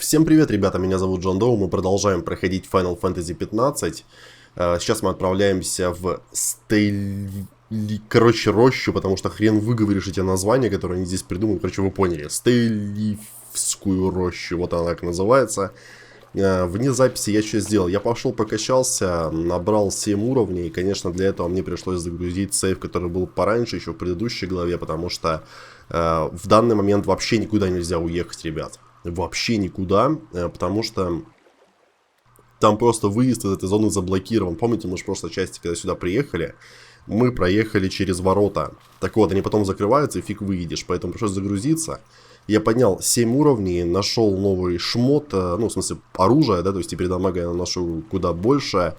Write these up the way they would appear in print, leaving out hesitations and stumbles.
Всем привет, ребята, меня зовут Джон Доу, мы продолжаем проходить Final Fantasy 15. Сейчас мы отправляемся в рощу, потому что хрен выговоришь эти названия, которые они здесь придумали. Короче, вы поняли, Стейлифскую рощу, вот она так называется. Вне записи я что сделал? Я пошел покачался, набрал 7 уровней. И, конечно, для этого мне пришлось загрузить сейв, который был пораньше, еще в предыдущей главе, потому что в данный момент вообще никуда нельзя уехать, ребят. Вообще никуда, потому что там просто выезд из этой зоны заблокирован. Помните, мы же в прошлой части, когда сюда приехали, мы проехали через ворота. Так вот, они потом закрываются и фиг выедешь, поэтому пришлось загрузиться. Я поднял 7 уровней, нашел новый шмот, ну, в смысле, оружие, да, то есть теперь дамага я наношу куда больше.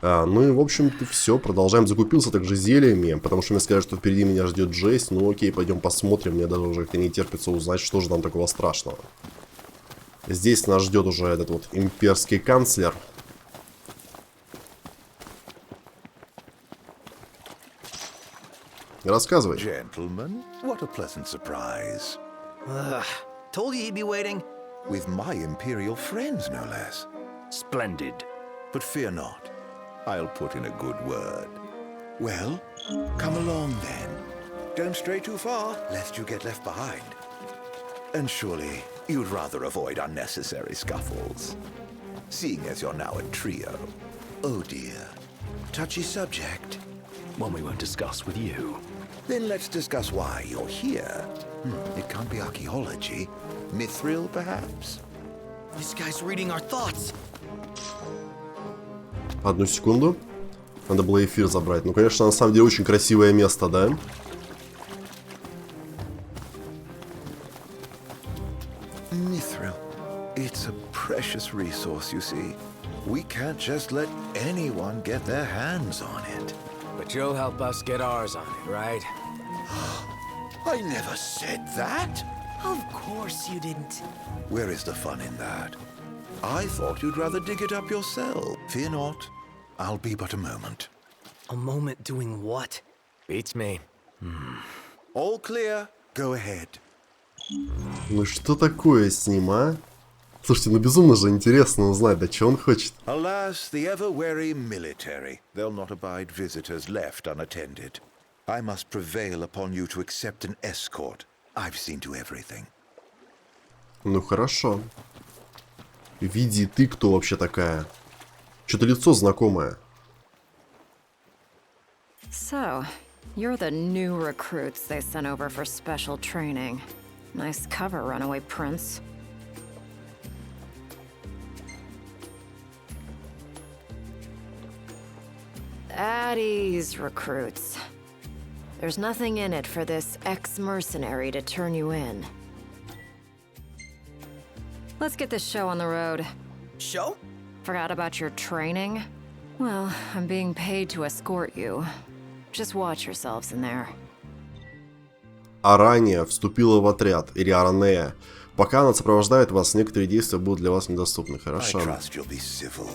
Ну и, в общем-то, все, продолжаем. Закупился также зельями, потому что мне сказали, что впереди меня ждет жесть. Ну окей, пойдем посмотрим, мне даже уже как-то не терпится узнать, что же там такого страшного. Здесь нас ждет уже этот вот имперский канцлер. Рассказывай. Gentlemen, what a pleasant surprise. Told you he'd be waiting. With my imperial friends, no less. Splendid. But fear not, I'll put in a good word. Well, come along then. Don't stray too far, lest you get left behind. And surely you'd rather avoid unnecessary scuffles, seeing as you're now a trio. Oh dear, touchy subject. One we won't discuss with you. Then let's discuss why you're here. It can't be archaeology. Mithril, perhaps? This guy's reading our thoughts. Одну секунду. Надо было эфир забрать. Ну, конечно, на самом деле очень красивое место, да? Mithril. It's a precious resource, you see. We can't just let anyone get their hands on it. But you'll help us get ours on it, right? I never said that. Of course you didn't. Where is the fun in that? I thought you'd rather dig it up yourself. Fear not. I'll be but a moment. A moment doing what? Beats me. All clear. Go ahead. Ну что такое с ним, а? Слушайте, ну безумно же интересно узнать, да что он хочет. Alas, the ever-wary military. They'll not abide visitors left unattended. I must prevail upon you to accept an escort. I've seen to everything. Ну хорошо. Види, ты кто вообще такая? Что-то лицо знакомое. So, you're the new recruits they sent over for special training. Nice cover, runaway prince. At ease, recruits. There's nothing in it for this ex-mercenary to turn you in. Let's get this show on the road. Show? Forgot about your training? Well, I'm being paid to escort you. Just watch yourselves in there. Ранее вступила в отряд Ранее. Пока она сопровождает вас, некоторые действия будут для вас недоступны. Хорошо. I trust you'll be civil.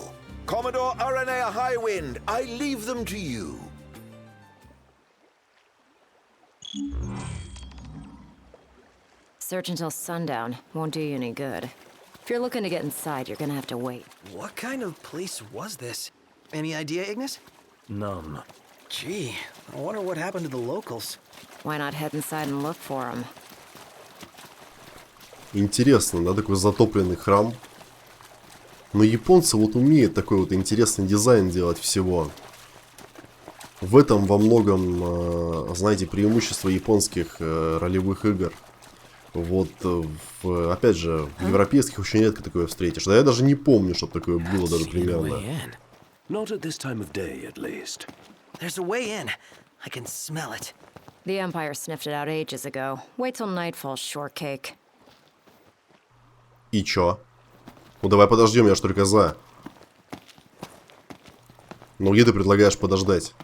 Commodore Aranea Highwind, I leave them to you. Search until sundown. Won't do you any good. If you're looking to get inside, you're gonna have to wait. What kind of place was this? Any idea, Ignis? None. Gee, I wonder what happened to the locals. Why not head inside and look for them? Интересно, да, такой затопленный храм. Но японцы вот умеют такой вот интересный дизайн делать всего. В этом во многом, знаете, преимущество японских ролевых игр. Вот, опять же, в европейских очень редко такое встретишь. Да я даже не помню, чтобы такое было даже примерно. Not at this time of day, at least. There's a way in. I can smell it. The Empire sniffed it out ages ago. Wait till nightfall, shortcake. И чё? Ну давай подождем, я ж только за. Ну где ты предлагаешь подождать?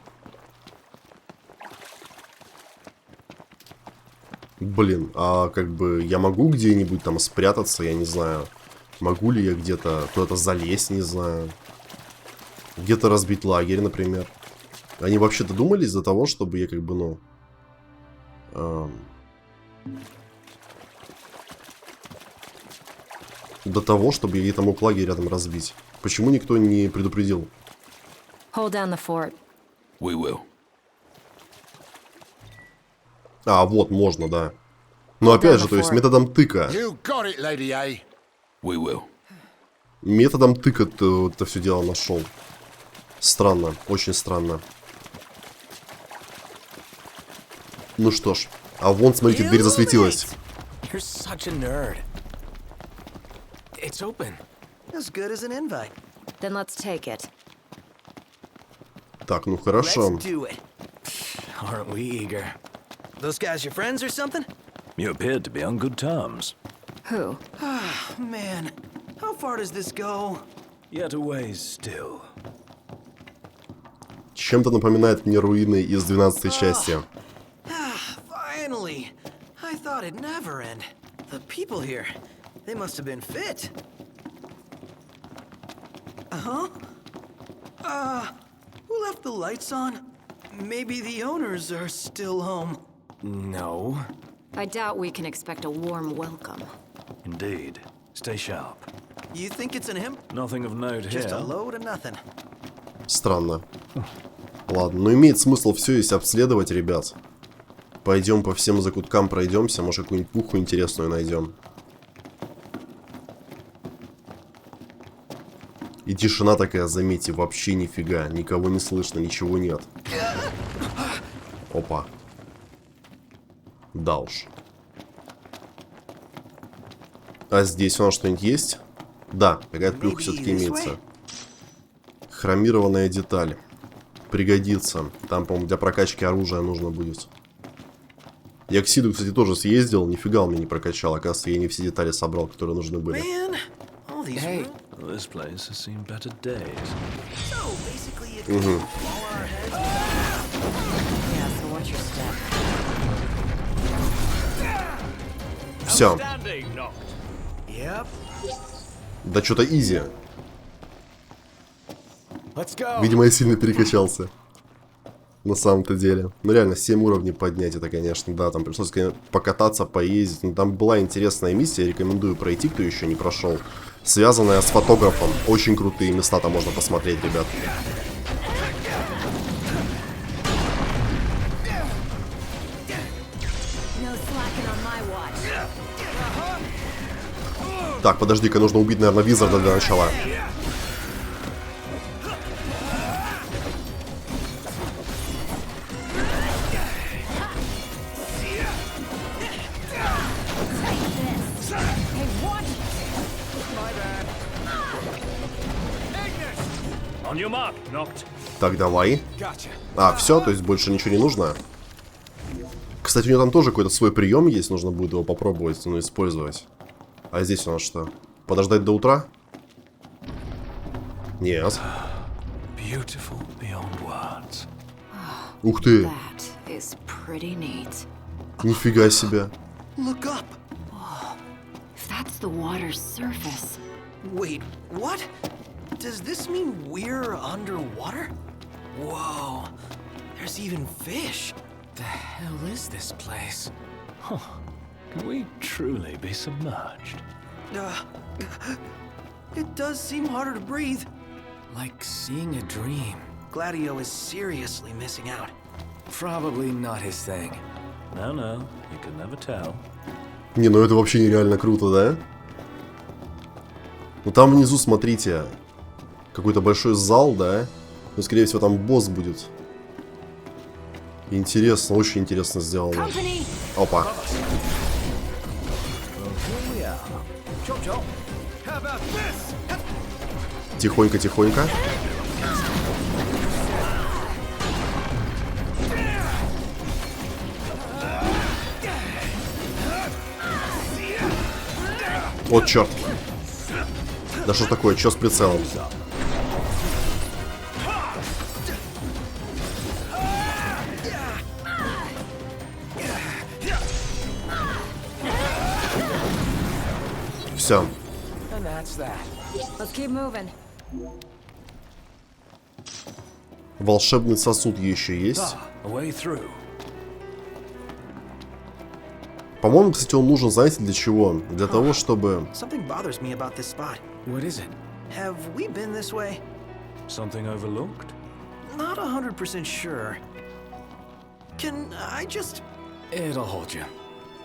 Блин, а как бы я могу где-нибудь там спрятаться, я не знаю. Могу ли я где-то куда-то залезть, не знаю. Где-то разбить лагерь, например. Они вообще-то думали из-за того, чтобы я как бы, ну... до того, чтобы ей там мог лагерь рядом разбить. Почему никто не предупредил? Hold down the fort. We will. А, вот, можно, да. Но опять же, то есть методом тыка. You got it, Lady A. We will. Методом тыка ты это все дело нашел. Странно, очень странно. Ну что ж, а вон, смотрите, дверь засветилась. You're such a nerd. It's open. As good as an invite. Then let's take it. Так, ну хорошо. Let's do it. Aren't we eager? Those guys your friends or something? You appeared to be on good terms. Who? Man, how far does this go? Yet a ways still. Чем-то напоминает мне руины из 12-й части. Finally! I thought it'd never end. The people here, they must have been fit. Who left the lights on? Maybe the owners are still home. No. I doubt we can expect a warm welcome. Indeed. Stay sharp. You think it's an imp? Nothing of note Just a here. load of nothing. Странно. Ладно, но имеет смысл все здесь обследовать, ребят. Пойдем по всем закуткам пройдемся, может какую-нибудь пуху интересную найдем. И тишина такая, заметьте, вообще нифига. Никого не слышно, ничего нет. Опа. Да уж. А здесь у нас что-нибудь есть? Да, какая-то плюха все-таки имеется. Хромированная деталь. Пригодится. Там, по-моему, для прокачки оружия нужно будет. Я к Сиду, кстати, тоже съездил. Нифига он меня не прокачал. Оказывается, я не все детали собрал, которые нужны были. Man, all these Hey, rooms. well, this place has seen better days. So basically, it goes all our heads. Yeah, so watch your step. Все. Yep. Да что-то изи. Let's go. Видимо, я сильно перекачался. На самом-то деле. Ну реально, 7 уровней поднять, это, конечно, да. Там пришлось, конечно, покататься, поездить. Но там была интересная миссия, рекомендую пройти, кто еще не прошел. Связанная с фотографом. Очень крутые места там можно посмотреть, ребят. Так, подожди-ка, нужно убить, наверное, Визарда для начала. On your mark, knocked. Так, давай. Gotcha. А, все, то есть больше ничего не нужно. Кстати, у него там тоже какой-то свой прием есть, нужно будет его попробовать, ну, использовать. А здесь у нас что? Подождать до утра? Нет. Beautiful beyond words. Ух ты, That is pretty neat. нифига себе. Look up. If that's the water's surface. Wait, what? Does this mean we're underwater? Whoa. There's even fish. The hell is this place? Huh. Can we truly be submerged? It does seem harder to breathe. Like seeing a dream. Gladio is seriously missing out. Probably not his thing. No, you can never tell. Не, ну это вообще нереально круто, да? Ну там внизу, смотрите, какой-то большой зал, да? Ну, скорее всего, там босс будет. Интересно, очень интересно сделано. Опа. Тихонько-тихонько. Вот черт. Да что такое? Че с прицелом? Все. And that's that. Let's keep moving. Волшебный сосуд еще есть. A way through. По-моему, кстати, он нужен, знаете, для чего? Для того, чтобы... Something bothers me about this spot. What is it? Have we been this way? Something overlooked? Not 100% sure. Can I just... It'll hold you.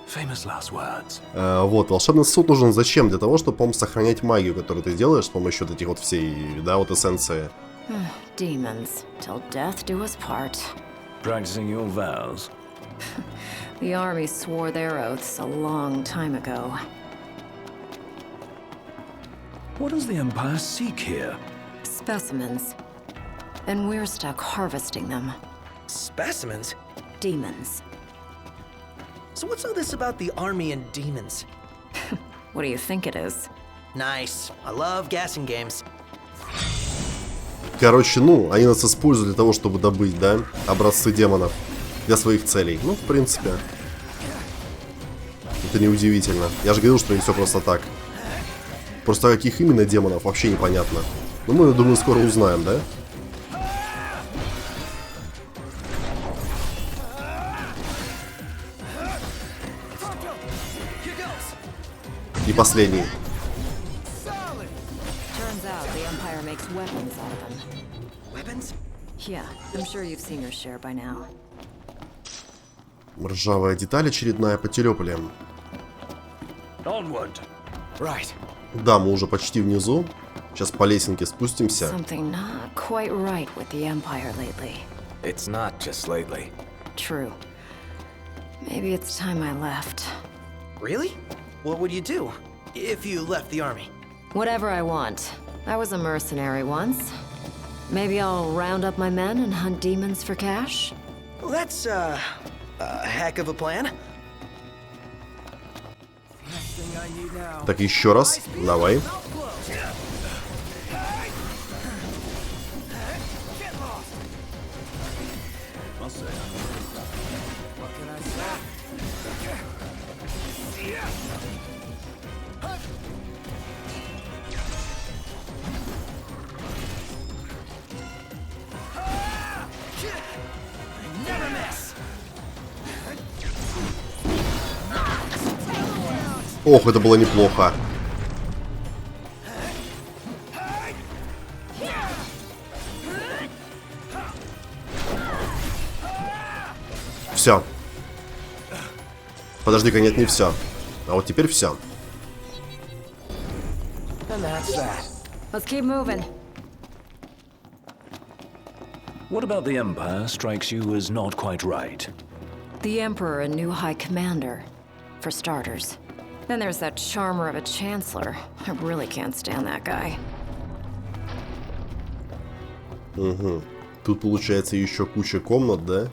Famous last words. Вот, волшебный сосуд нужен зачем? Для того, чтобы, по-моему, сохранять магию, которую ты делаешь с помощью вот этих вот всей, да, вот эссенции. Demons, till death do us part. Practicing your vows. The army swore their oaths a long time ago. What does the Empire seek here? Specimens. And we're stuck harvesting them. Specimens? Demons. So what's all this about the army and demons? What do you think it is? Nice. I love guessing games. Короче, ну, они нас используют для того, чтобы добыть, да, образцы демонов для своих целей. Ну, в принципе, это неудивительно. Я же говорил, что не все просто так. Просто каких именно демонов, вообще непонятно. Но мы, я думаю, скоро узнаем, да? И последний. Turns out the Empire makes weapons out of them. Weapons? Yeah, I'm sure you've seen your share by now. Ржавая деталь очередная, потерепали. Onward. Right. Да, мы уже почти внизу. Сейчас по лесенке спустимся. Something not quite right with the Empire lately. It's not just lately. True. Maybe it's time I left. Really? What would you do if you left the army? Whatever I want. I was a mercenary once. Maybe I'll round up my men and hunt demons for cash? Well, that's, a heck of a plan. Так, еще раз. Давай. Ох, это было неплохо. Все. Подожди-ка, нет, не все. А вот теперь все. Let's keep moving. What about the Empire strikes you as not quite right? The Emperor and new High Commander, for starters. Then there's that charmer of a Chancellor. I really can't stand that guy. Угу. Тут получается еще куча комнат, да?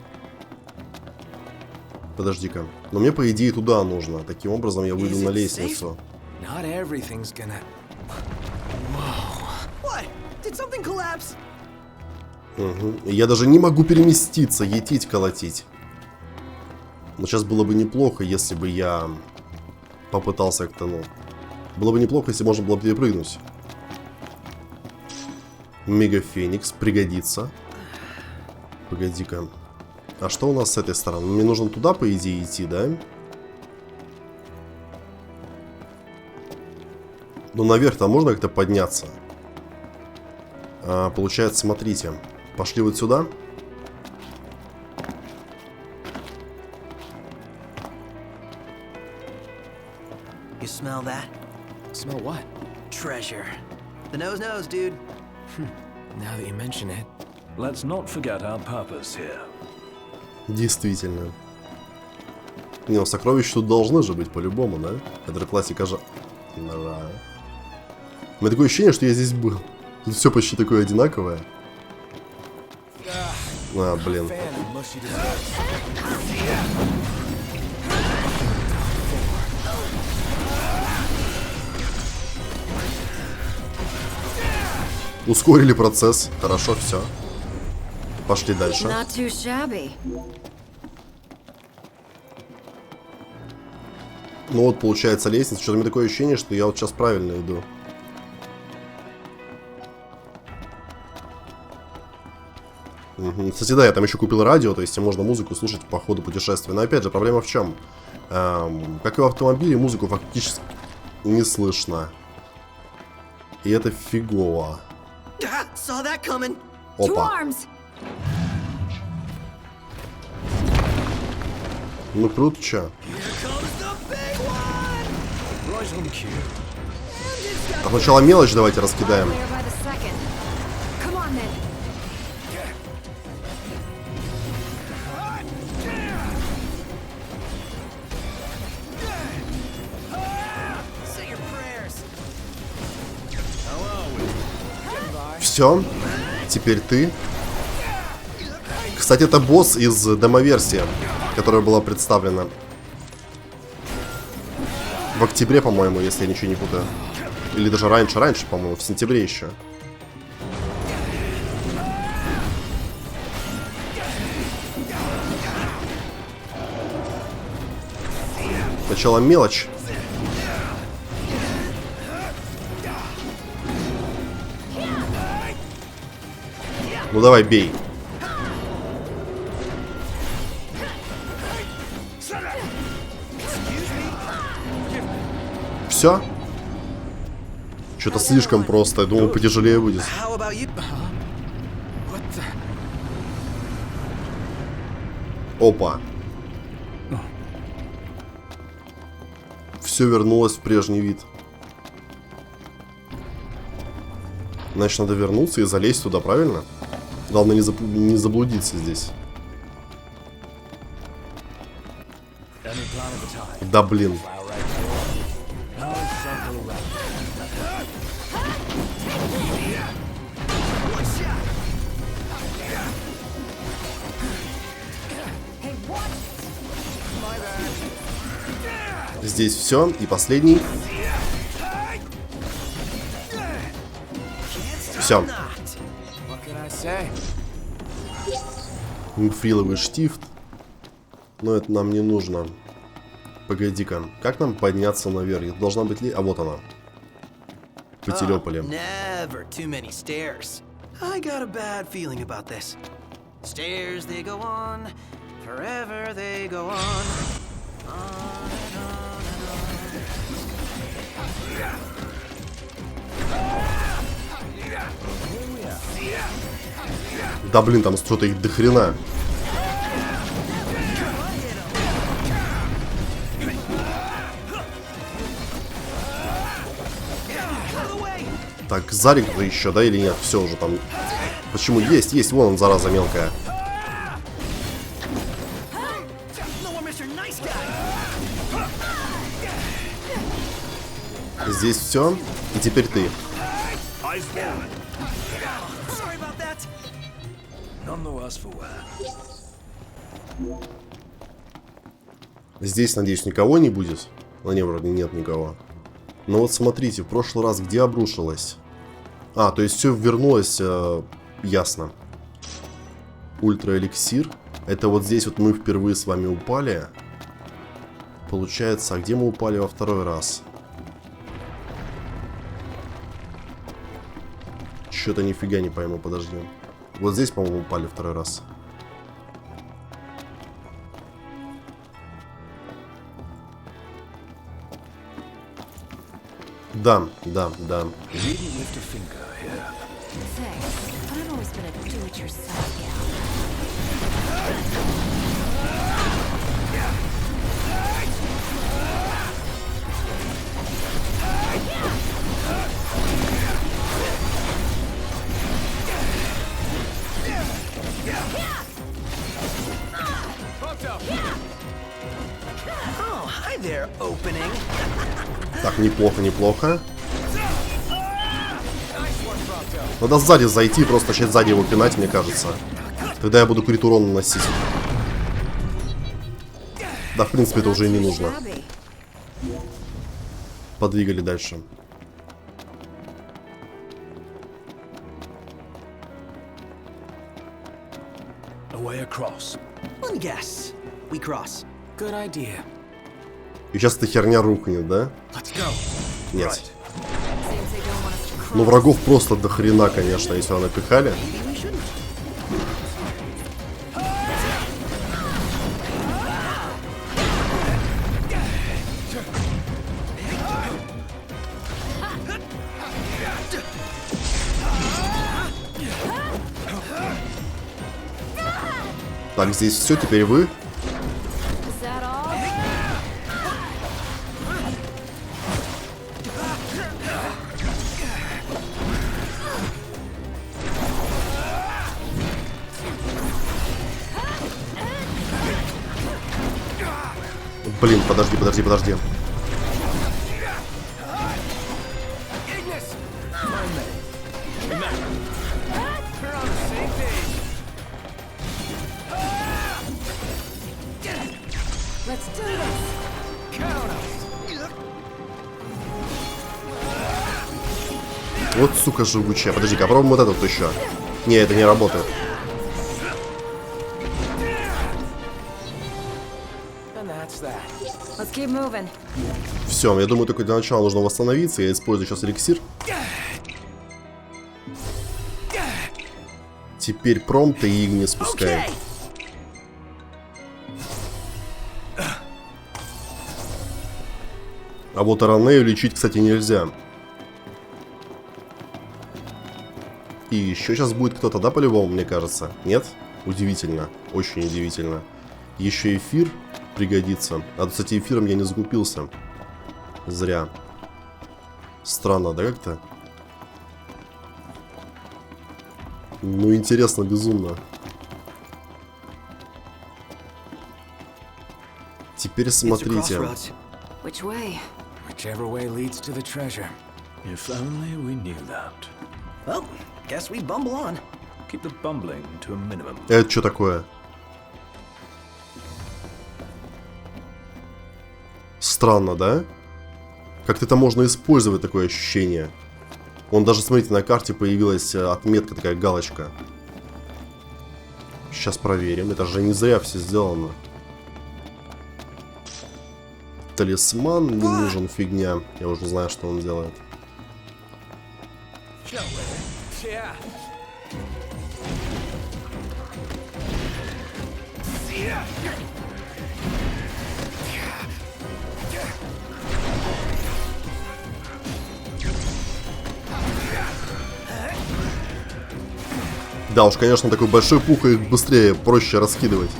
Подожди-ка. Но мне, по идее, туда нужно. Таким образом, я выйду на лестницу. Not everything's gonna... What? Did something collapse? Угу. Я даже не могу переместиться, етить, колотить. Но сейчас было бы неплохо, если бы я попытался как-то, ну... Было бы неплохо, если можно было перепрыгнуть. Мегафеникс, пригодится. Погоди-ка. А что у нас с этой стороны? Мне нужно туда, по идее, идти, да? Ну, наверх-то можно как-то подняться? Получается, смотрите. Пошли вот сюда. You smell that? Smell what? Treasure. The nose knows, dude. Now that you mention it. Let's not forget our purpose here. Действительно. Не, ну сокровища тут должны же быть по-любому, да? Это классика же... У меня такое ощущение, что я здесь был. Тут все почти такое одинаковое. А, блин. Ускорили процесс. Хорошо, все. Пошли дальше. Not too shabby. Ну вот, получается, лестница. Что-то у меня такое ощущение, что я вот сейчас правильно иду. Угу. Кстати, да, я там еще купил радио, то есть можно музыку слушать по ходу путешествия. Но опять же, проблема в чем? Как и в автомобиле, музыку фактически не слышно. И это фигово. Опа. Ну круто, чё? А сначала мелочь давайте раскидаем. Все, теперь ты. Кстати, это босс из демо-версии, которая была представлена в октябре, по-моему, если я ничего не путаю. Или даже раньше, по-моему, в сентябре еще. Сначала мелочь. Ну давай, бей. Все? Что-то слишком просто. Я думал, потяжелее будет. Опа. Все вернулось в прежний вид. Значит, надо вернуться и залезть туда, правильно? Главное не заблудиться здесь. Да блин. Здесь все. И последний. Все. Мифриловый штифт. Но это нам не нужно. Погоди-ка. Как нам подняться наверх? Это должна быть ли... А вот она. Потелепали. Да блин, там что-то их дохрена. Так, Зарик-то еще, да, или нет? Все уже там. Почему? Есть, вон он, зараза мелкая. Здесь все. И теперь ты. Здесь, надеюсь, никого не будет. На ней вроде нет никого. Но вот смотрите, в прошлый раз где обрушилось? А, то есть все вернулось, ясно. Ультра-эликсир. Это вот здесь вот мы впервые с вами упали. Получается, а где мы упали во второй раз? Что-то нифига не пойму, подожди. Вот здесь, по-моему, упали второй раз. Да. Так, неплохо. Надо сзади зайти, просто начать сзади его пинать, мне кажется. Тогда я буду крит урон наносить. Да, в принципе, это уже и не нужно. Подвигали дальше. И сейчас эта херня рухнет, да? Нет. Ну, врагов просто до хрена, конечно, если она напихали. Так, здесь все, теперь вы. Is that all? Блин, подожди, подожди, подожди. Let's do this. Вот, сука, живучая. Подожди-ка, попробуем вот этот еще. Не, это не работает. And that's that. Let's keep moving. Все, я думаю, только для начала нужно восстановиться. Я использую сейчас эликсир. Теперь промпт и не спускаем. А вот Ранею лечить, кстати, нельзя. И еще сейчас будет кто-то, да, по-любому, мне кажется? Нет? Удивительно. Очень удивительно. Еще эфир пригодится. А, кстати, эфиром я не закупился. Зря. Странно, да, как-то? Ну, интересно, безумно. Теперь смотрите. Which way? Whichever way leads to the treasure. If only we knew that. Well, guess we bumble on. Keep the bumbling to a minimum. Это что такое? Странно, да? Как-то это можно использовать, такое ощущение. Вон даже, смотрите, на карте появилась отметка, такая галочка. Сейчас проверим. Это же не зря все сделано. Талисман не нужен, фигня. Я уже знаю, что он делает. Да уж, конечно, такой большой пух, их быстрее, проще раскидывать.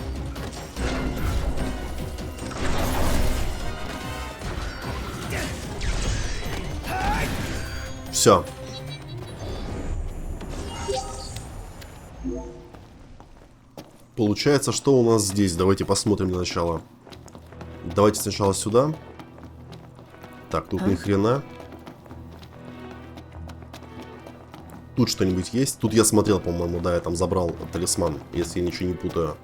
Все. Получается, что у нас здесь? Давайте посмотрим для начала. Давайте сначала сюда. Так, тут ни хрена. Тут что-нибудь есть? Тут я смотрел, по-моему, да, я там забрал талисман, если я ничего не путаю.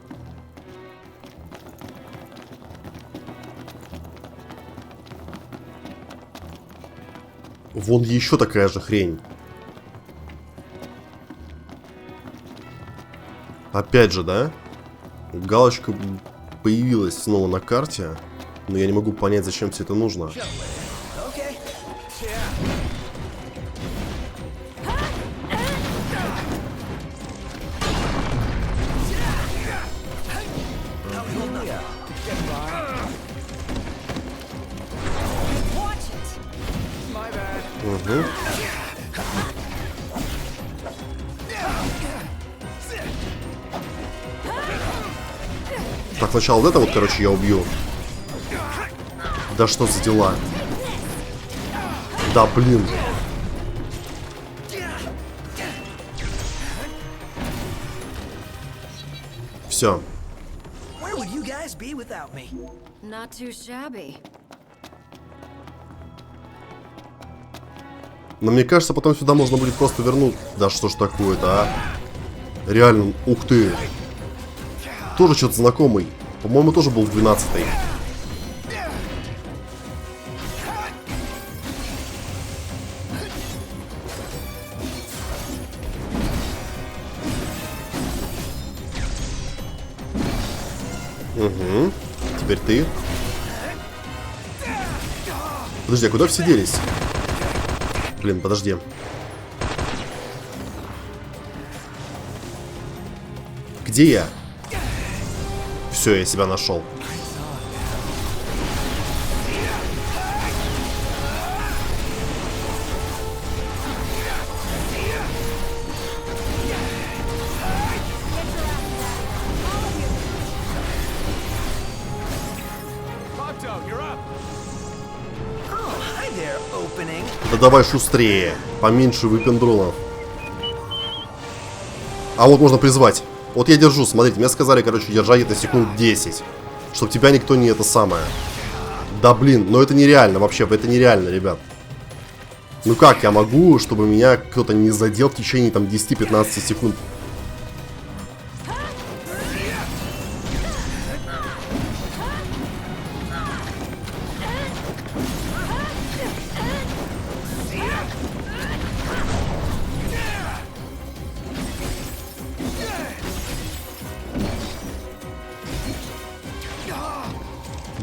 Вон еще такая же хрень. Опять же, да? Галочка появилась снова на карте, но я не могу понять, зачем все это нужно. Угу. Так, сначала вот это вот, короче, я убью. Да что за дела? Да, блин. Все. Not too shabby. Но мне кажется, потом сюда можно будет просто вернуть. Да что ж такое-то, а? Реально, ух ты. Тоже что-то знакомый. По-моему, тоже был в 12-й. Угу. Теперь ты. Подожди, а куда все делись? Блин, подожди. Где я? Все, я себя нашел. opening. Да давай шустрее. Поменьше выпендролов. А вот можно призвать. Вот я держу, смотрите, мне сказали, короче, держать это секунд 10. Чтоб тебя никто не это самое. Да блин, но это нереально вообще, это нереально, ребят. Ну как я могу, чтобы меня кто-то не задел в течение там 10-15 секунд?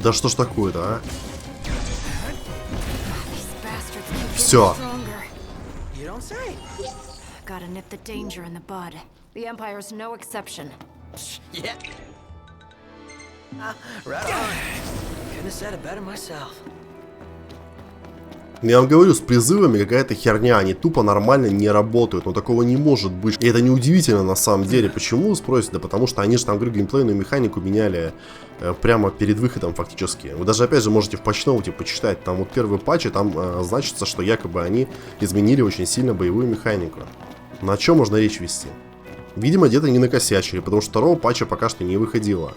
Да что ж такое-то, а? Все. You don't say. Gotta nip the danger in the bud. The Empire's no exception. Yeah. Right on. Couldn't have said it better myself. Я вам говорю, с призывами какая-то херня, они тупо нормально не работают, но такого не может быть. И это неудивительно на самом деле. Почему, спросите? Да потому что они же там, говорю, геймплейную механику меняли прямо перед выходом фактически. Вы даже, опять же, можете в патчноуте почитать, там вот первый патч, и там значится, что якобы они изменили очень сильно боевую механику. На чем можно речь вести? Видимо, где-то не накосячили, потому что второго патча пока что не выходило.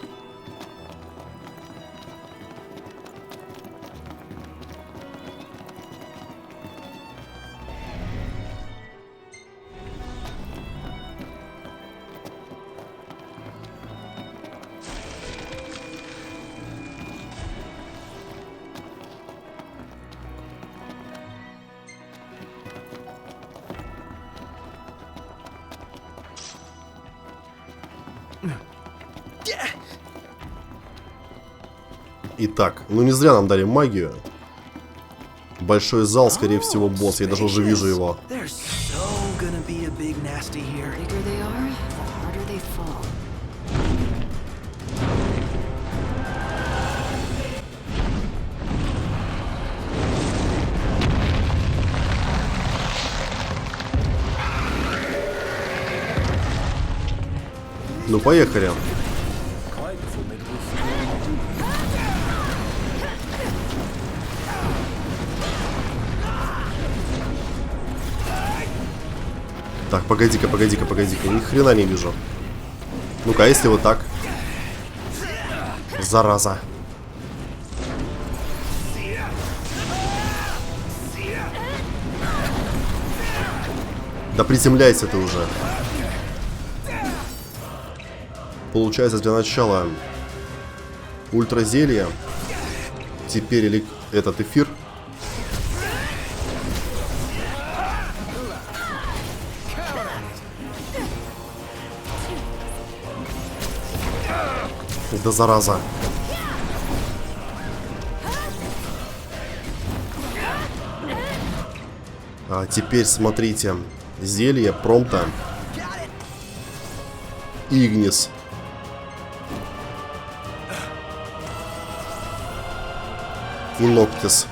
Итак, ну не зря нам дали магию. Большой зал, скорее всего, босс. Я даже уже вижу его. There's so gonna be a big nasty here. The bigger they are, the harder they fall. Ну, поехали. Так, погоди-ка, погоди-ка, погоди-ка. Ни хрена не вижу. Ну-ка, а если вот так? Зараза. Да приземляйся ты уже. Получается, для начала ультразелье. Теперь этот эфир. Да зараза. А теперь смотрите. Зелье, промта. Игнис. И Ноктис.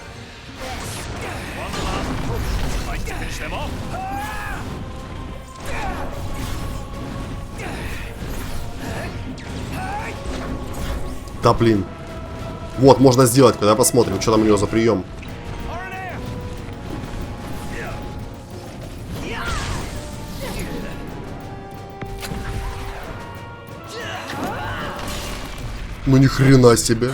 Да блин. Вот, можно сделать, когда посмотрим, что там у него за прием. Ну ни хрена себе.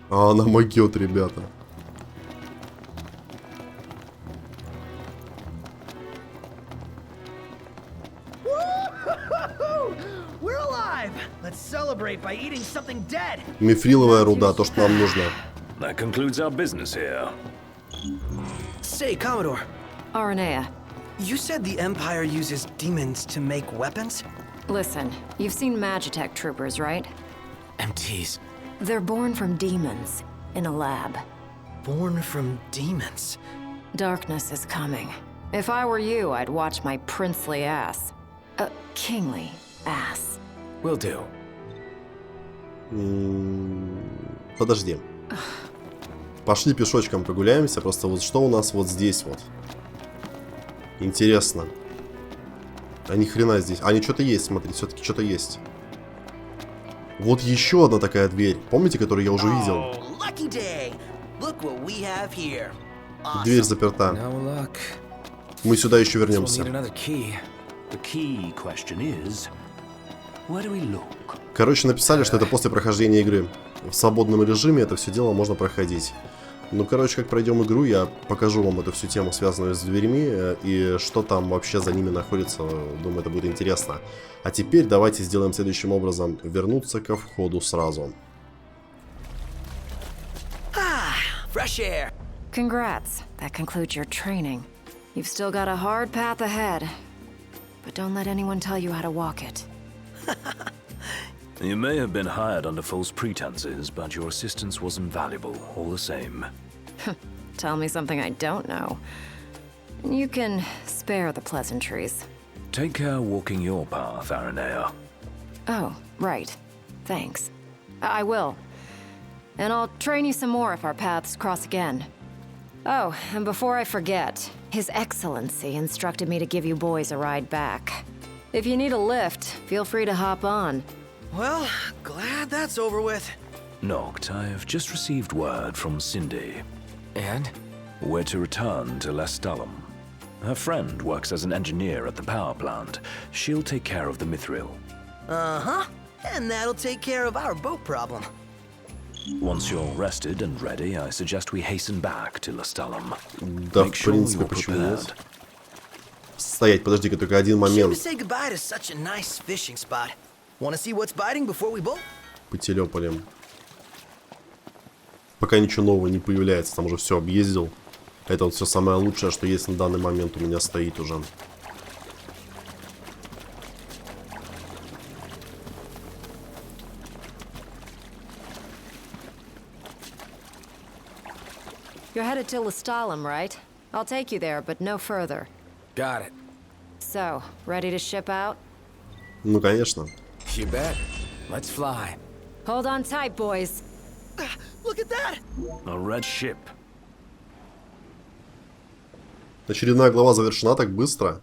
А она могет, ребята. Мифриловая руда, то, что нам нужно. That concludes our business here. Say, Commodore, Aranea, you said the Empire uses demons to make weapons? listen. You've seen Magitech troopers, right? MTs. They're born from demons in a lab. Born from demons. Darkness is coming. If I were you, I'd watch my princely ass. Kingly ass. Will do. Подожди. Пошли пешочком прогуляемся. Просто вот что у нас вот здесь вот. Интересно. А ни хрена здесь. А, не что-то есть, смотри, все-таки что-то есть. Вот еще одна такая дверь. Помните, которую я уже видел? lucky day. Look what we have here. Дверь заперта. No luck. Мы сюда еще We'll вернемся. need another key. The key question is, where do we look? Короче, написали, что это после прохождения игры. В свободном режиме это все дело можно проходить. Ну, короче, как пройдем игру, я покажу вам эту всю тему, связанную с дверьми, и что там вообще за ними находится. Думаю, это будет интересно. А теперь давайте сделаем следующим образом. Вернуться ко входу сразу. Fresh air. Congrats. That concludes your training. You've still got a hard path ahead. But don't let anyone tell you how to walk it. You may have been hired under false pretenses, but your assistance was invaluable, all the same. Tell me something I don't know. You can spare the pleasantries. Take care walking your path, Aranea. Oh, right. Thanks. I will. And I'll train you some more if our paths cross again. Oh, and before I forget, His Excellency instructed me to give you boys a ride back. If you need a lift, feel free to hop on. Well, glad that's over with. Noct, I have just received word from Cindy. And? We're to return to Lestalum. Her friend works as an engineer at the power plant. She'll take care of the mithril. Uh-huh. And that'll take care of our boat problem. Once you're rested and ready, I suggest we hasten back to Lestalum. Да, Make в sure принципе, you're почему нет? prepared. Стоять, подожди-ка, только один Shame to момент. say goodbye to such a nice fishing spot. Want to see what's biting before we bolt? Потелепали. Пока ничего нового не появляется, там уже все объездил. Это вот все самое лучшее, что есть на данный момент у меня стоит уже. You're headed to Lestalum, right? I'll take you there, but no further. Got it. So, ready to ship out? Ну, конечно. You bet. Let's fly. Hold on tight, boys. Look at that! A red ship. Очередная глава завершена так быстро.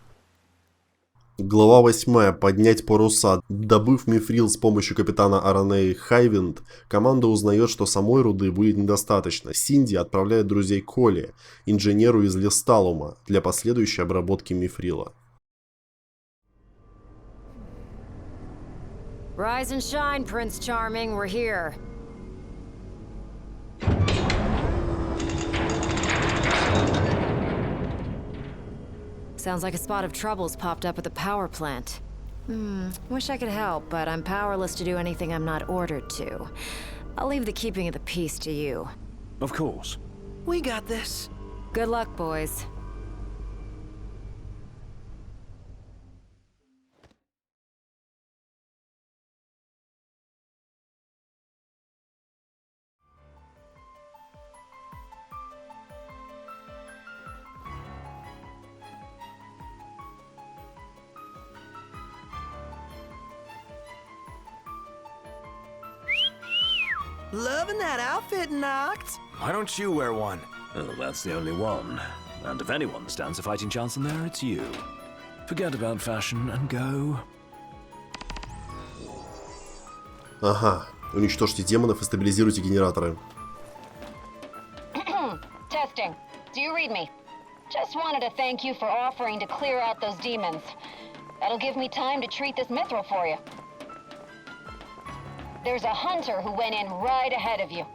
Глава 8. Поднять паруса. Добыв мифрил с помощью капитана Аранеи Хайвинд, команда узнает, что самой руды будет недостаточно. Синди отправляет друзей Коли, инженеру из Лесталума, для последующей обработки мифрила. Rise and shine, Prince Charming. We're here. Sounds like a spot of trouble's popped up at the power plant. Wish I could help, but I'm powerless to do anything I'm not ordered to. I'll leave the keeping of the peace to you. Of course. We got this. Good luck, boys. Loving that outfit, Noct. Why don't you wear one? Well, that's the only one. And if anyone stands a fighting chance in there, it's you. Forget about fashion and go. Ага. Уничтожьте демонов и стабилизируйте генераторы. Testing. Do you read me? Just wanted to thank you for offering to clear out those demons. That'll give me time to treat this mithril for you. There's a hunter who went in right ahead of you.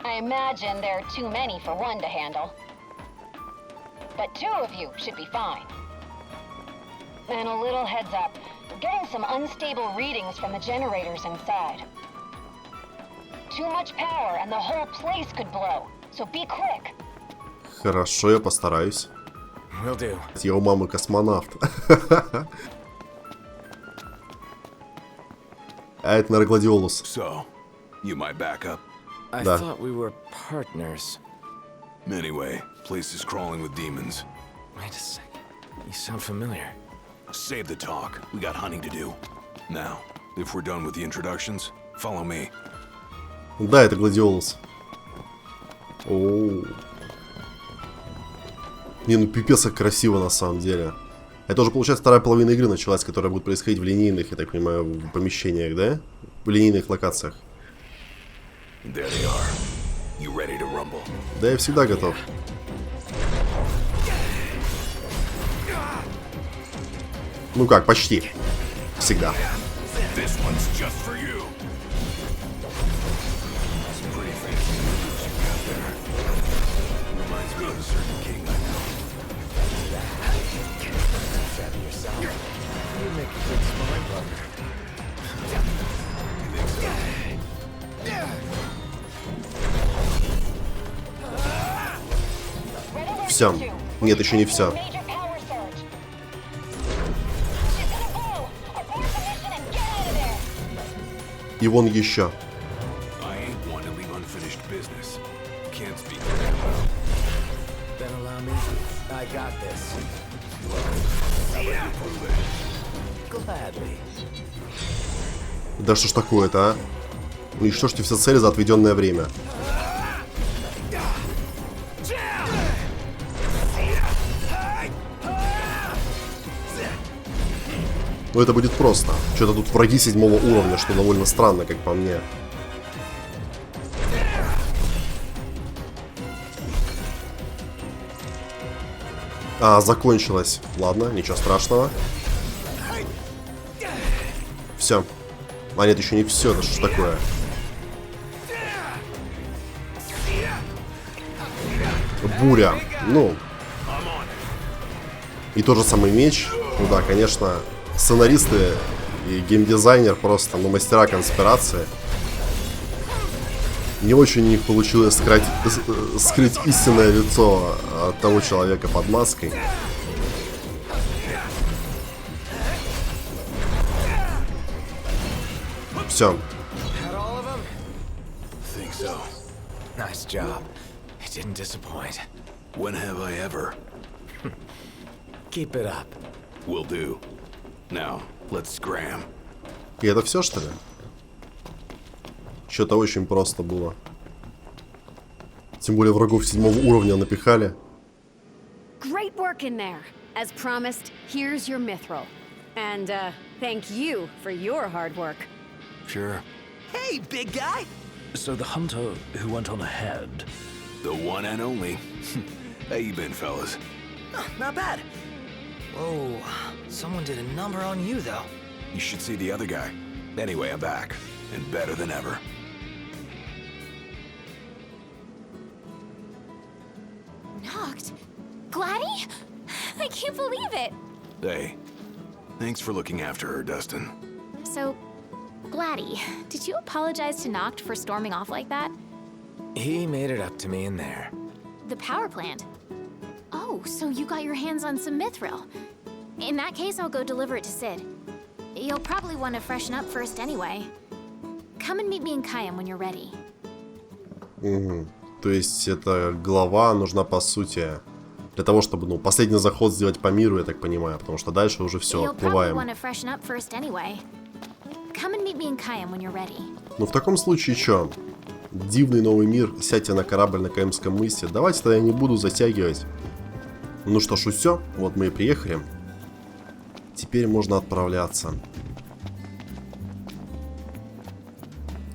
I imagine there are too many for one to handle. But two of you should be fine. And a little heads up, we're getting some unstable readings from the generators inside. Too much power and the whole place could blow, so be quick. Хорошо, я постараюсь. Will do. Я у мамы космонавт. А это, наверное, Гладиолус. So, you my backup? I Да. thought we were partners. Anyway, place is crawling with demons. Wait a second. You sound familiar. Save the talk. We got hunting to do. Now, if we're done with the introductions, follow me. Да, это Гладиолус. Оу. Не, ну пипец как красиво на самом деле. Это уже, получается, вторая половина игры началась, которая будет происходить в линейных, я так понимаю, помещениях, да? В линейных локациях. There they are. You ready to rumble? Да я всегда готов. Ну как, почти. Всегда. This one's just for you. Some pretty fancy moves you got there. Reminds me of a certain king I know. Savvy yourself. You make a good sparring partner. You think so? Все. Нет, еще не все. Major power surge. She's gonna blow. Abort the mission and get out of there. И вон еще. I ain't one to leave unfinished business. Can't speak for that well. Then allow me. I got this. How about you prove it? Gladly. Да что ж такое-то, а? Уничтожьте все цели за отведенное время. Ну это будет просто. Что-то тут враги 7-го уровня, что довольно странно, как по мне. А, закончилось. Ладно, ничего страшного. Все. А нет, еще не все. Это что ж такое? Буря. Ну. И тот же самый меч. Ну да, конечно, сценаристы и геймдизайнер просто, ну, мастера конспирации. Не очень у них получилось скрыть истинное лицо того человека под маской. Все. Think so. Nice job. It didn't disappoint. When have I ever? Keep it up. Will do. Now, let's scram. И это все, что ли? Что-то очень просто было. Тем более врагов 7-го уровня напихали. Great work in there. As promised, here's your mithril. And, thank you for your hard work. Sure. Hey, big guy! So the hunter who went on ahead. The one and only. How you been, fellas? Not bad. Whoa, someone did a number on you, though. You should see the other guy. Anyway, I'm back. And better than ever. Knocked? Gladdy? I can't believe it! Hey, thanks for looking after her, Dustin. So, Gladdy, did you apologize to Noct for storming off like that? He made it up to me in there. The power plant? Oh, so you got your hands on some mithril. In that case, I'll go deliver it to Sid. You'll probably want to freshen up first anyway. Come and meet me in Kayam when you're ready. Угу. То есть эта глава нужна по сути для того, чтобы, ну, последний заход сделать по миру, я так понимаю, потому что дальше уже все, отплываем. Ну в таком случае что? Дивный новый мир, сядьте на корабль на Каимском мысе. Давайте-то я не буду затягивать. Ну что ж, все, вот мы и приехали. Теперь можно отправляться.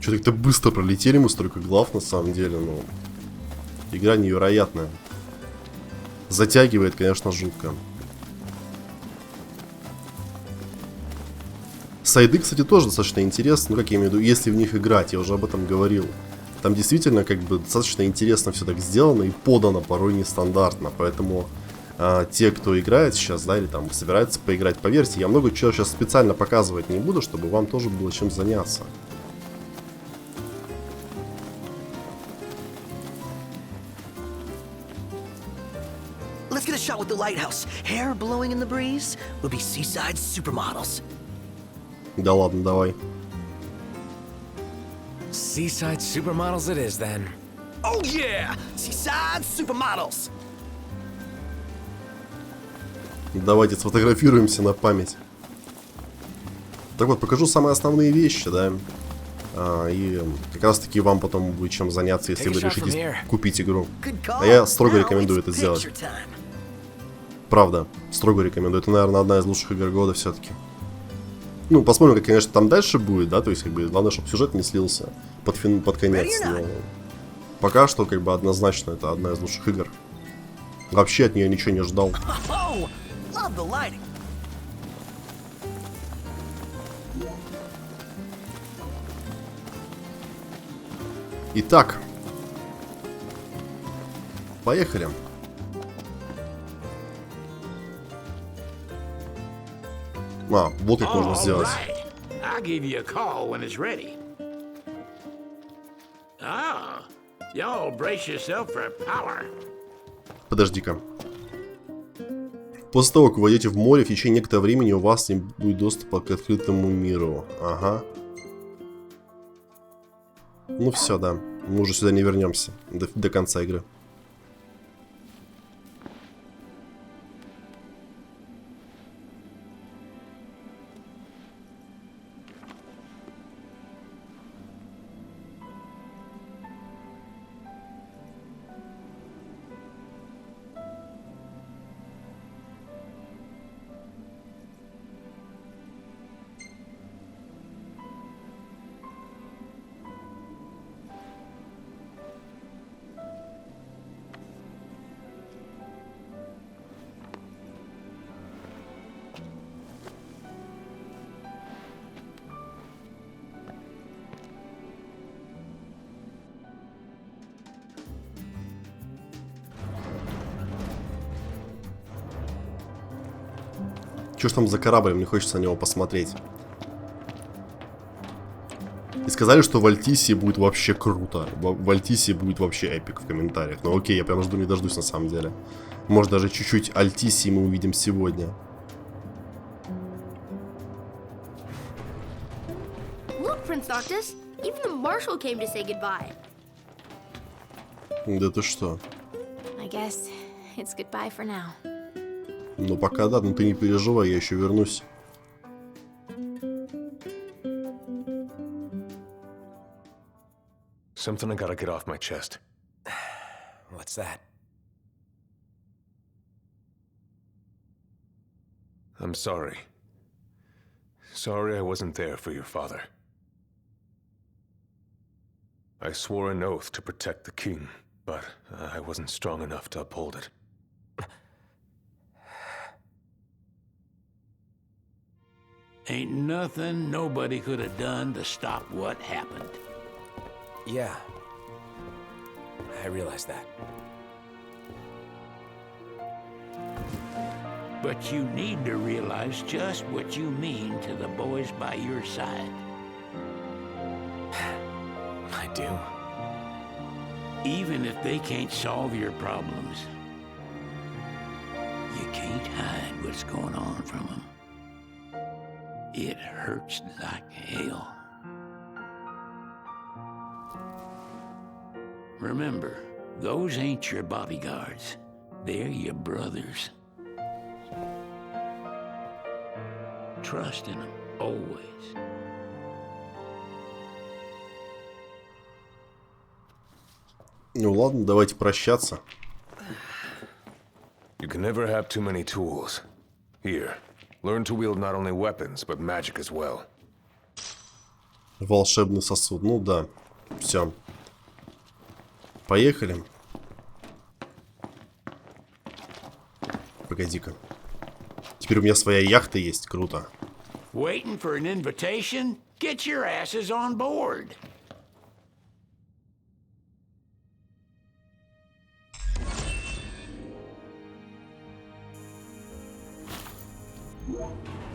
Что-то как-то быстро пролетели мы, столько глав на самом деле, ну. Игра невероятная. Затягивает, конечно, жутко. Сайды, кстати, тоже достаточно интересны, ну как я имею в виду, если в них играть, я уже об этом говорил. Там действительно как бы достаточно интересно все так сделано и подано, порой нестандартно, поэтому те, кто играет сейчас, да, или там собирается поиграть, поверьте, я много чего сейчас специально показывать не буду, чтобы вам тоже было чем заняться. Let's get a shot with the lighthouse. Hair blowing in the breeze. We'll be seaside supermodels. Да ладно, давай. Seaside supermodels it is then. Oh yeah! Seaside supermodels! Давайте сфотографируемся на память. Так вот, покажу самые основные вещи, да. И как раз таки вам потом будет чем заняться, если вы решите купить игру. А я строго рекомендую это сделать. Правда, строго рекомендую. Это, наверное, одна из лучших игр года все-таки. Ну, посмотрим, как, конечно, там дальше будет, да, то есть, как бы, главное, чтобы сюжет не слился под конец. Но Пока что, как бы, однозначно, это одна из лучших игр. Вообще от нее ничего не ждал. Oh, love the lighting. Итак. Поехали. А, вот как можно сделать. I'll give you a call when it's ready. Ah, y'all brace yourself for power. Подожди-ка. После того, как вы войдете в море, в течение некоторого времени у вас не будет доступа к открытому миру. Ага. Ну все, да. Мы уже сюда не вернемся до конца игры. Что ж там за корабль? Мне хочется на него посмотреть. И сказали, что в Альтиссии будет вообще круто. В Альтиссии будет вообще эпик в комментариях. Ну окей, я прям жду не дождусь на самом деле. Может даже чуть-чуть Альтиссии мы увидим сегодня. Look, Prince Noctis, even the marshal came to say goodbye. Да ты что? I guess it's goodbye for now. Ну пока да, но ты не переживай, я еще вернусь. Something I gotta get off my chest. What's that? I'm sorry. Sorry I wasn't there for your father. I swore an oath to protect the king, but I wasn't strong enough to uphold it. Ain't nothing nobody could have done to stop what happened. Yeah. I realize that. But you need to realize just what you mean to the boys by your side. I do. Even if they can't solve your problems, you can't hide what's going on from them. It hurts like hell. Remember, those ain't your bodyguards. They're your brothers. Trust in them, always. Ну ладно, давайте прощаться. You can never have too many tools. Here, learn to wield not only weapons, but magic as well. Волшебный сосуд. Ну да. Все. Поехали. Погоди-ка. Теперь у меня своя яхта есть. Круто. Waiting for an invitation? Get your asses on board.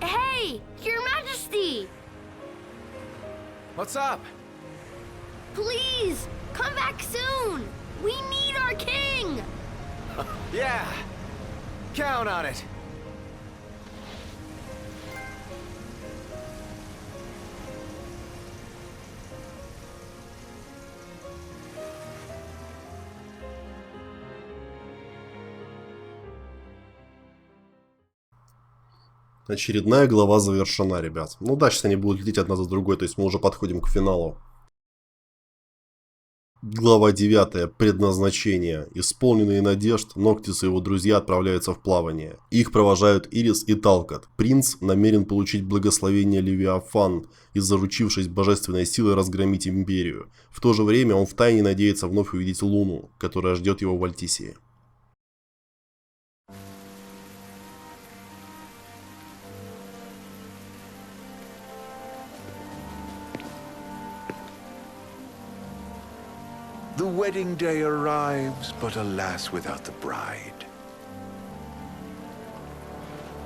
Hey, Your Majesty! What's up? Please, come back soon! We need our king! Yeah. Count on it. Очередная глава завершена, ребят. Ну да, сейчас они будут лететь одна за другой, то есть мы уже подходим к финалу. Глава 9. Предназначение. Исполненные надежд, Ноктис и его друзья отправляются в плавание. Их провожают Ирис и Талкат. Принц намерен получить благословение Левиафан и, заручившись божественной силой, разгромить империю. В то же время он втайне надеется вновь увидеть Луну, которая ждет его в Альтиссии. The wedding day arrives, but alas, without the bride.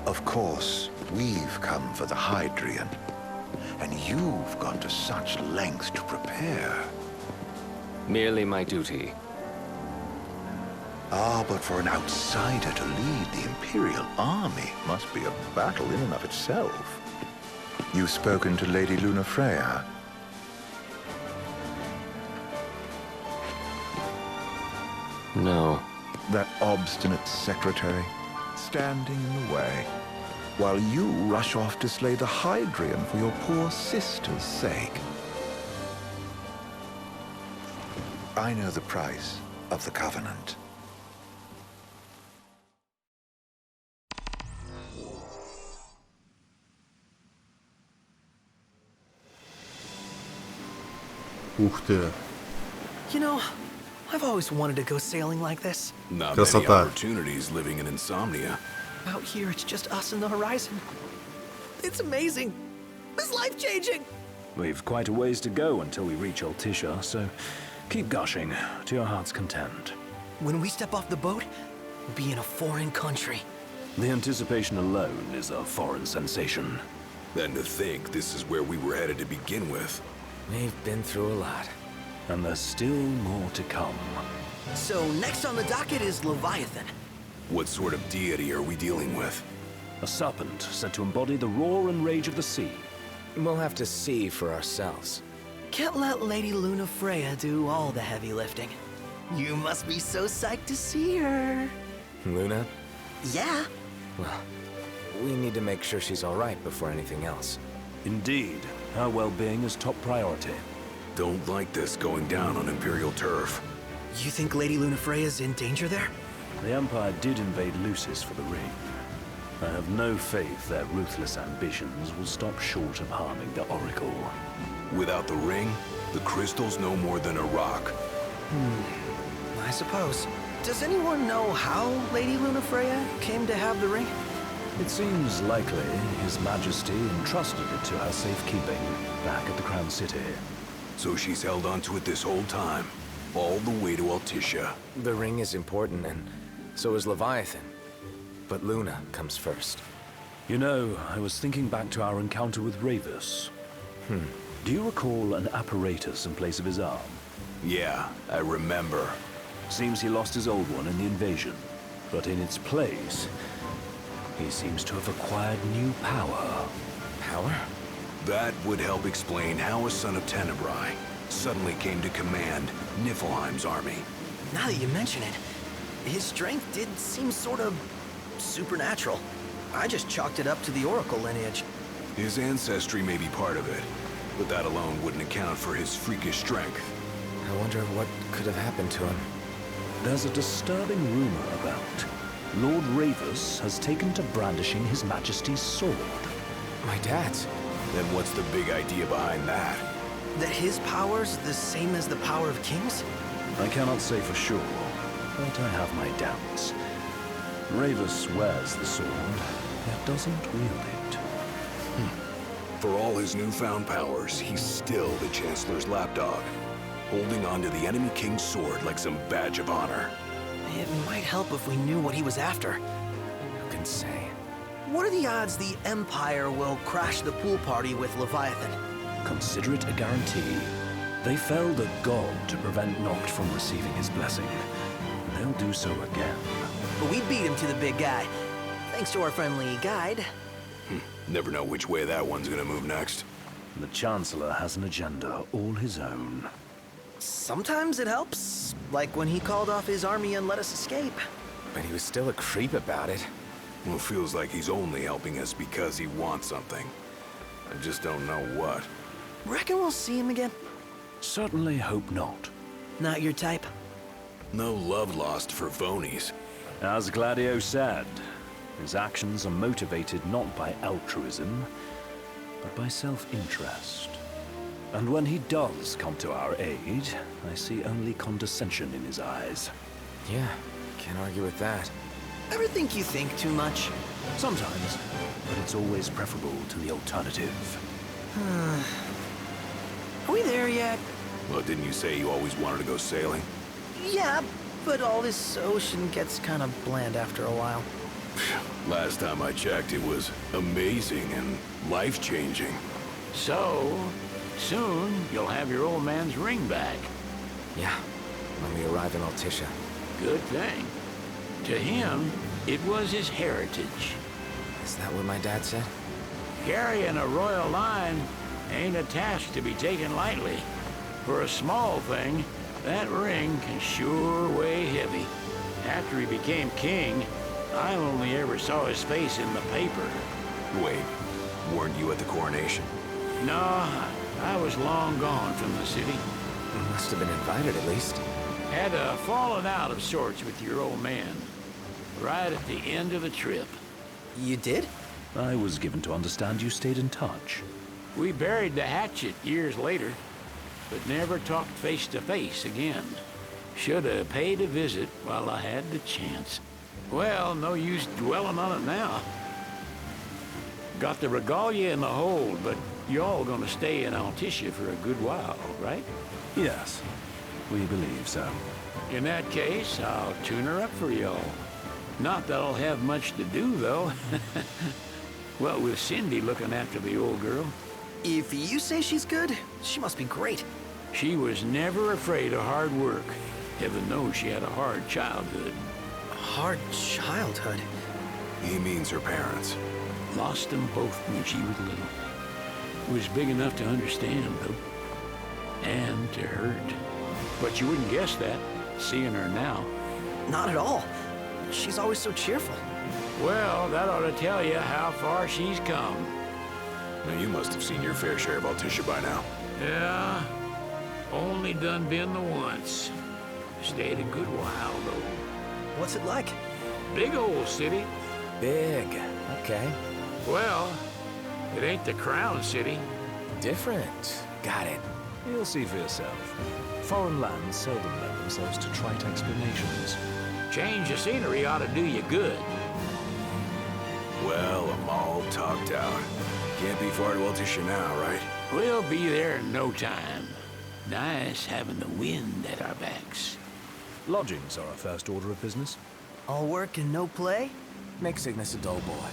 Of course, we've come for the Hydrian, and you've gone to such lengths to prepare. Merely my duty. Ah, but for an outsider to lead the Imperial army must be a battle in and of itself. You've spoken to Lady Lunafreya? No. That obstinate secretary, standing in the way, while you rush off to slay the Hydrian for your poor sister's sake. I know the price of the Covenant. Ух ты. You know, I've always wanted to go sailing like this. Not many opportunities living in insomnia. Out here, it's just us and the horizon. It's amazing. It's life-changing. We've quite a ways to go until we reach Альтиссия, so keep gushing to your heart's content. When we step off the boat, we'll be in a foreign country. The anticipation alone is a foreign sensation. And to think this is where we were headed to begin with. We've been through a lot. And there's still more to come. So next on the docket is Leviathan. What sort of deity are we dealing with? A serpent said to embody the roar and rage of the sea. We'll have to see for ourselves. Can't let Lady Lunafreya do all the heavy lifting. You must be so psyched to see her. Luna? Yeah. Well, we need to make sure she's all right before anything else. Indeed. Her well-being is top priority. Don't like this going down on Imperial turf. You think Lady Lunafreya's in danger there? The Empire did invade Lucis for the ring. I have no faith their ruthless ambitions will stop short of harming the Oracle. Without the ring, the crystal's no more than a rock. I suppose. Does anyone know how Lady Lunafreya came to have the ring? It seems likely His Majesty entrusted it to her safekeeping back at the Crown City. So she's held onto it this whole time, all the way to Альтиссия. The ring is important, and so is Leviathan. But Luna comes first. You know, I was thinking back to our encounter with Ravus. Do you recall an apparatus in place of his arm? Yeah, I remember. Seems he lost his old one in the invasion. But in its place, he seems to have acquired new power. Power? That would help explain how a son of Tenebrae suddenly came to command Niflheim's army. Now that you mention it, his strength did seem sort of supernatural. I just chalked it up to the Oracle lineage. His ancestry may be part of it, but that alone wouldn't account for his freakish strength. I wonder what could have happened to him. There's a disturbing rumor about Lord Ravus has taken to brandishing His Majesty's sword. My dad's? Then what's the big idea behind that? That his power's the same as the power of kings? I cannot say for sure, but I have my doubts. Ravus wears the sword, yet doesn't wield it. For all his newfound powers, he's still the Chancellor's lapdog, holding on to the enemy king's sword like some badge of honor. It might help if we knew what he was after. Who can say? What are the odds the Empire will crash the pool party with Leviathan? Consider it a guarantee. They felled a god to prevent Noct from receiving his blessing. They'll do so again. But we beat him to the big guy, thanks to our friendly guide. Never know which way that one's gonna move next. The Chancellor has an agenda all his own. Sometimes it helps, like when he called off his army and let us escape. But he was still a creep about it. Well, it feels like he's only helping us because he wants something. I just don't know what. Reckon we'll see him again? Certainly hope not. Not your type? No love lost for phonies. As Gladio said, his actions are motivated not by altruism, but by self-interest. And when he does come to our aid, I see only condescension in his eyes. Yeah, can't argue with that. Ever think you think too much? Sometimes, but it's always preferable to the alternative. Are we there yet? Well, didn't you say you always wanted to go sailing? Yeah, but all this ocean gets kind of bland after a while. Last time I checked, it was amazing and life-changing. So, soon you'll have your old man's ring back. Yeah, when we arrive in Альтиссия. Good thing. To him, it was his heritage. Is that what my dad said? Carrying a royal line ain't a task to be taken lightly. For a small thing, that ring can sure weigh heavy. After he became king, I only ever saw his face in the paper. Wait, weren't you at the coronation? No, I was long gone from the city. You must have been invited at least. Had a falling out of sorts with your old man. Right at the end of the trip. You did? I was given to understand you stayed in touch. We buried the hatchet years later, but never talked face to face again. Should have paid a visit while I had the chance. Well, no use dwelling on it now. Got the regalia in the hold, but y'all gonna stay in Альтиссия for a good while, right? Yes, we believe so. In that case, I'll tune her up for y'all. Not that I'll have much to do, though. What with Cindy looking after the old girl. If you say she's good, she must be great. She was never afraid of hard work. Heaven knows she had a hard childhood. Hard childhood? He means her parents. Lost them both when she was little. Was big enough to understand, though. And to hurt. But you wouldn't guess that, seeing her now. Not at all. She's always so cheerful. Well, that ought to tell you how far she's come. Now, you must have seen your fair share of Альтиссия by now. Yeah, only done been the once. Stayed a good while, though. What's it like? Big old city. Big, okay. Well, it ain't the crown city. Different. Got it. You'll see for yourself. Foreign lands seldom lend themselves to trite explanations. Change of scenery ought to do you good. Well, I'm all talked out. Can't be far to Альтиссия now, right? We'll be there in no time. Nice having the wind at our backs. Lodgings are our first order of business. All work and no play? Makes Ignis a dull boy.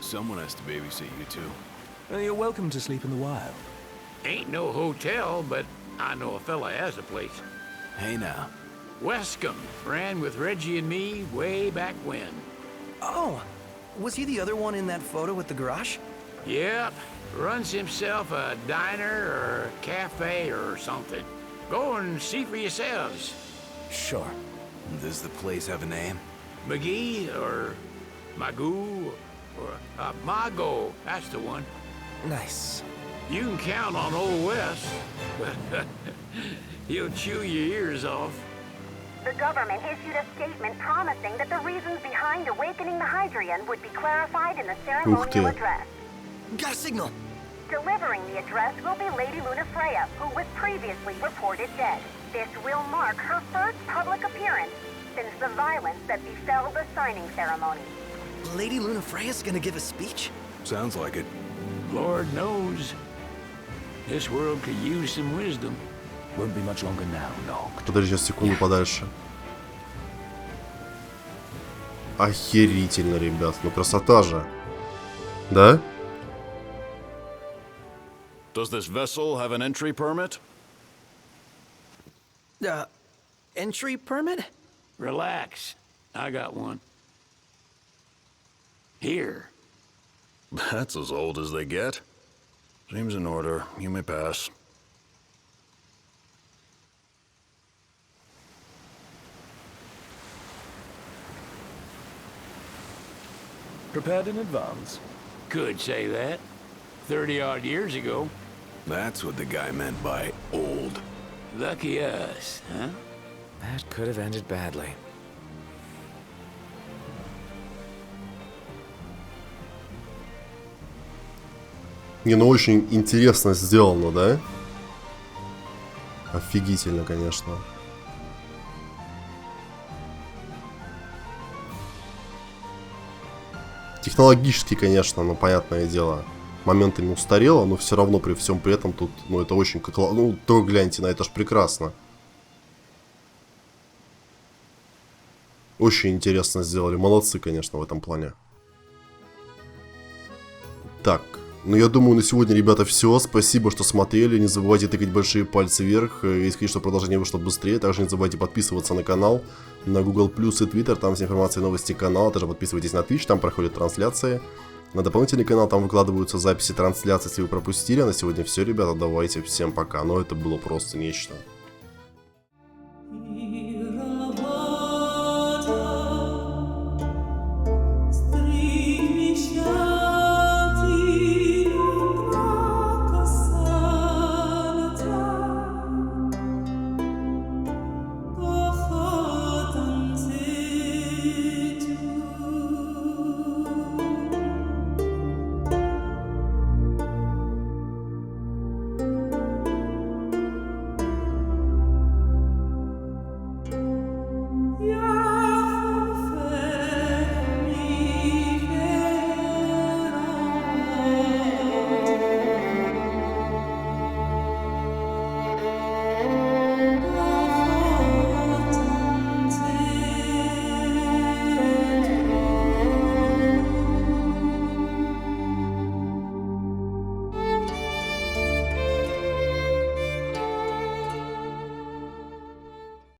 Someone has to babysit you, too. You're welcome to sleep in the wild. Ain't no hotel, but I know a fella has a place. Hey, now. Wescombe ran with Reggie and me way back when. Oh, was he the other one in that photo with the garage? Yep, runs himself a diner or a cafe or something. Go and see for yourselves. Sure. Does the place have a name? McGee or Magoo or Mago, that's the one. Nice. You can count on Old West, but he'll chew your ears off. The government issued a statement promising that the reasons behind awakening the Hydrian would be clarified in the ceremonial address. Got a signal. Delivering the address will be Lady Lunafreya, who was previously reported dead. This will mark her first public appearance since the violence that befell the signing ceremony. Lady Lunafreya's gonna give a speech? Sounds like it. Lord knows. This world could use some wisdom. Won't be much longer now, Noct. Подожди, сейчас секунду подальше. Охерительно, ребят. Ну красота же. Да? Does this vessel have an entry permit? Entry permit? Relax. I got one. Here. That's as old as they get. Seems in order. You may pass. Prepared in advance? Could say that. 30-odd years ago. That's what the guy meant by old. Lucky us, huh? That could have ended badly. Не, ну очень интересно сделано, да? Офигительно, конечно. Технологически, конечно, ну, понятное дело, моментами устарело, но все равно при всем при этом тут, ну, это очень как... Ну, то гляньте на это ж прекрасно. Очень интересно сделали. Молодцы, конечно, в этом плане. Так, ну я думаю, на сегодня, ребята, все. Спасибо, что смотрели. Не забывайте тыкать большие пальцы вверх. Если хотите, чтобы продолжение вышло быстрее. Также не забывайте подписываться на канал, на Google+, и Twitter. Там вся информация и новости канала. Также подписывайтесь на Twitch, там проходят трансляции. На дополнительный канал там выкладываются записи трансляций, если вы пропустили. А на сегодня все, ребята. Давайте, всем пока. Но это было просто нечто.